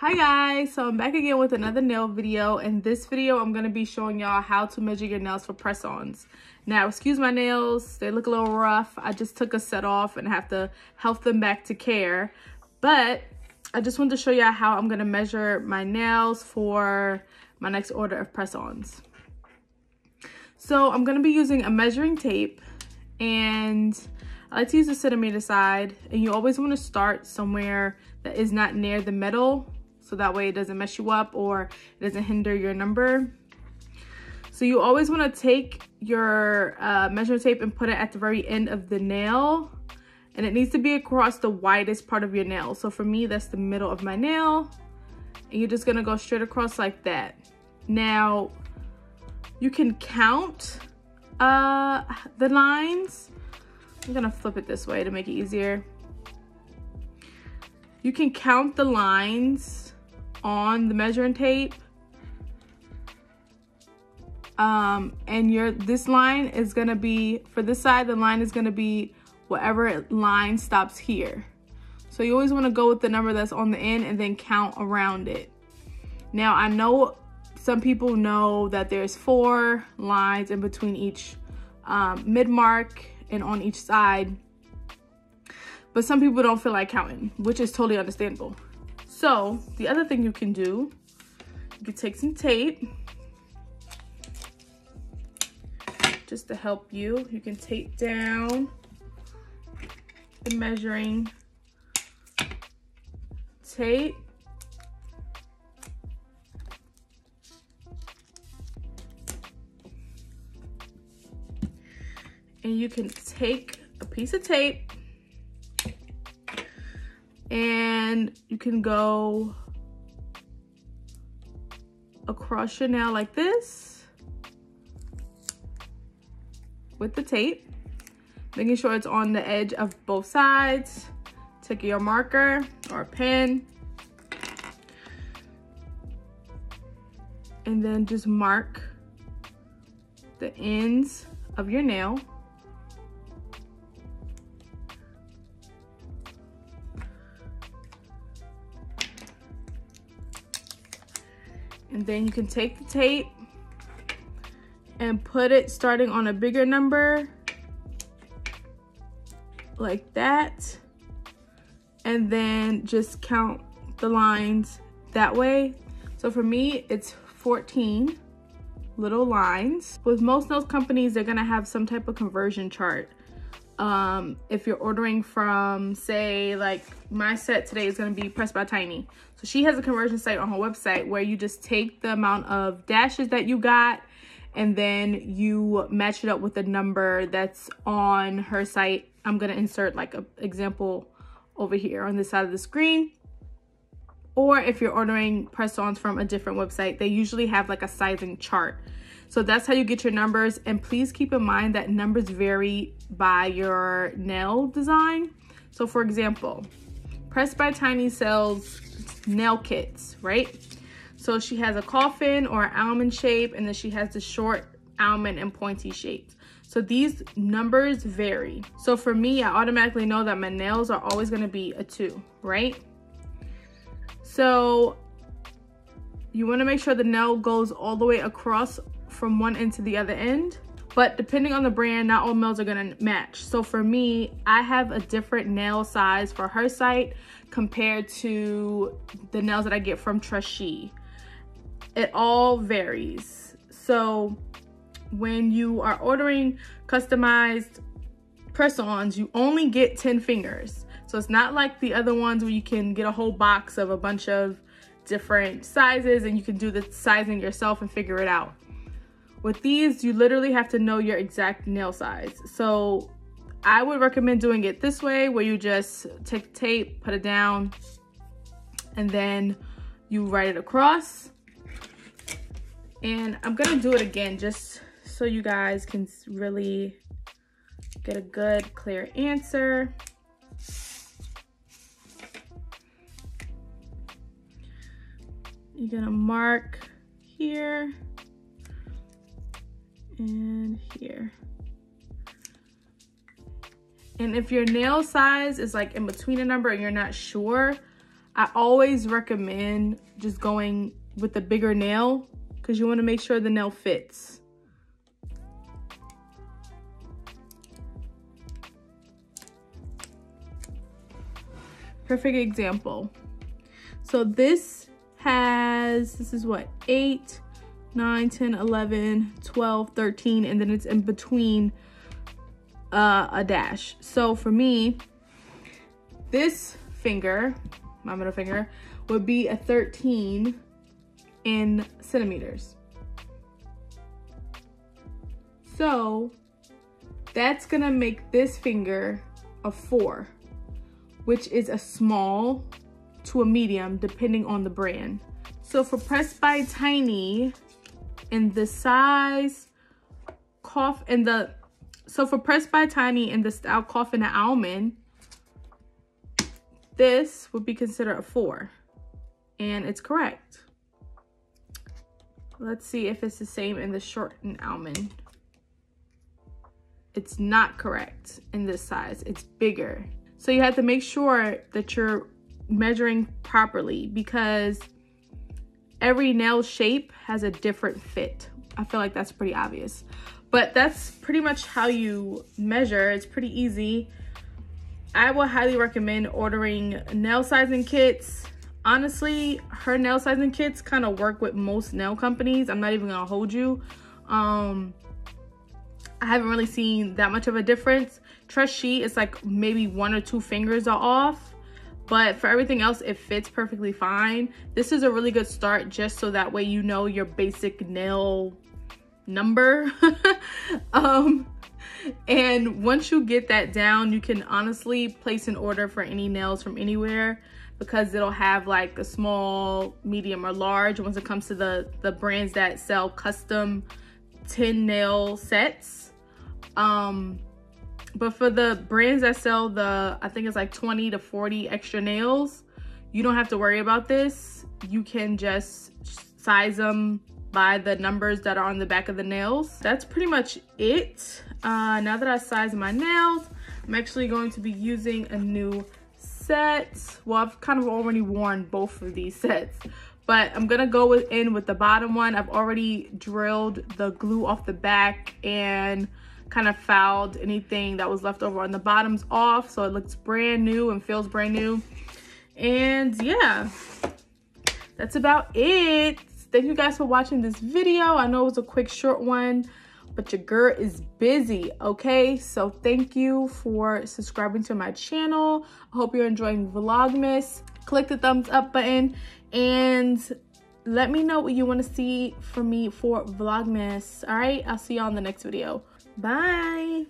Hi guys, so I'm back again with another nail video. In this video I'm going to be showing y'all how to measure your nails for press-ons. Now excuse my nails, they look a little rough. I just took a set off and have to help them back to care, but I just wanted to show y'all how I'm going to measure my nails for my next order of press-ons. So I'm going to be using a measuring tape, and I like to use the centimeter side, and you always want to start somewhere that is not near the middle, so that way it doesn't mess you up or it doesn't hinder your number. So you always want to take your measuring tape and put it at the very end of the nail, and it needs to be across the widest part of your nail. So for me, that's the middle of my nail, and you're just gonna go straight across like that. Now you can count the lines. I'm gonna flip it this way to make it easier. You can count the lines on the measuring tape, and this line is gonna be, for this side, the line is gonna be whatever line stops here. So you always want to go with the number that's on the end and then count around it. Now I know some people know that there's 4 lines in between each mid mark and on each side, but some people don't feel like counting, which is totally understandable. So the other thing you can do, you can take some tape just to help you. You can tape down the measuring tape. And you can take a piece of tape and you can go across your nail like this with the tape, making sure it's on the edge of both sides. Take your marker or a pen and then just mark the ends of your nail. And then you can take the tape and put it starting on a bigger number like that, and then just count the lines that way. So for me, it's 14 little lines. With most nail companies, they're gonna have some type of conversion chart. If you're ordering from, say, like my set today is gonna be Pressed by Tiny. So she has a conversion site on her website where you just take the amount of dashes that you got and then you match it up with the number that's on her site. I'm gonna insert like an example over here on this side of the screen. Or if you're ordering press-ons from a different website, they usually have like a sizing chart. So that's how you get your numbers. And please keep in mind that numbers vary by your nail design. So for example, Pressed by Tiny sells nail kits, right? So she has a coffin or an almond shape, and then she has the short almond and pointy shapes. So these numbers vary. So for me, I automatically know that my nails are always gonna be a 2, right? So you wanna make sure the nail goes all the way across from one end to the other end. But depending on the brand, not all nails are gonna match. So for me, I have a different nail size for her site compared to the nails that I get from Trushy. It all varies. So when you are ordering customized press-ons, you only get 10 fingers. So it's not like the other ones where you can get a whole box of a bunch of different sizes and you can do the sizing yourself and figure it out. With these, you literally have to know your exact nail size. So I would recommend doing it this way, where you just take the tape, put it down, and then you write it across. And I'm gonna do it again just so you guys can really get a good, clear answer. You're gonna mark here and here. And if your nail size is like in between a number and you're not sure, I always recommend just going with the bigger nail because you want to make sure the nail fits. Perfect example. So this is what, 8, 9, 10, 11, 12, 13, and then it's in between a dash. So for me, this finger, my middle finger, would be a 13 in centimeters. So that's gonna make this finger a 4, which is a small to a medium depending on the brand. So for Pressed by Tiny in the size so for Pressed by Tiny in the style Coffin and Almond, this would be considered a 4, and it's correct. Let's see if it's the same in the Short and Almond. It's not correct in this size, it's bigger. So you have to make sure that you're measuring properly because every nail shape has a different fit. I feel like that's pretty obvious, but that's pretty much how you measure. It's pretty easy. I would highly recommend ordering nail sizing kits. Honestly, her nail sizing kits kind of work with most nail companies. I'm not even gonna hold you. I haven't really seen that much of a difference. Trust She, it's like maybe 1 or 2 fingers are off, but for everything else, it fits perfectly fine. This is a really good start just so that way you know your basic nail number. And once you get that down, you can honestly place an order for any nails from anywhere because it'll have like a small, medium, or large once it comes to the brands that sell custom 10 nail sets. But for the brands that sell I think it's like 20 to 40 extra nails, you don't have to worry about this. You can just size them by the numbers that are on the back of the nails. That's pretty much it. Now that I sized my nails, I'm actually going to be using a new set. Well, I've kind of already worn both of these sets, but I'm gonna go in with the bottom one. I've already drilled the glue off the back and kind of fouled anything that was left over on the bottoms off, so it looks brand new and feels brand new. And yeah, that's about it. Thank you guys for watching this video. I know it was a quick, short one, but your girl is busy, okay? So thank you for subscribing to my channel. I hope you're enjoying Vlogmas. Click the thumbs up button and let me know what you want to see from me for Vlogmas. All right, I'll see you on the next video. Bye.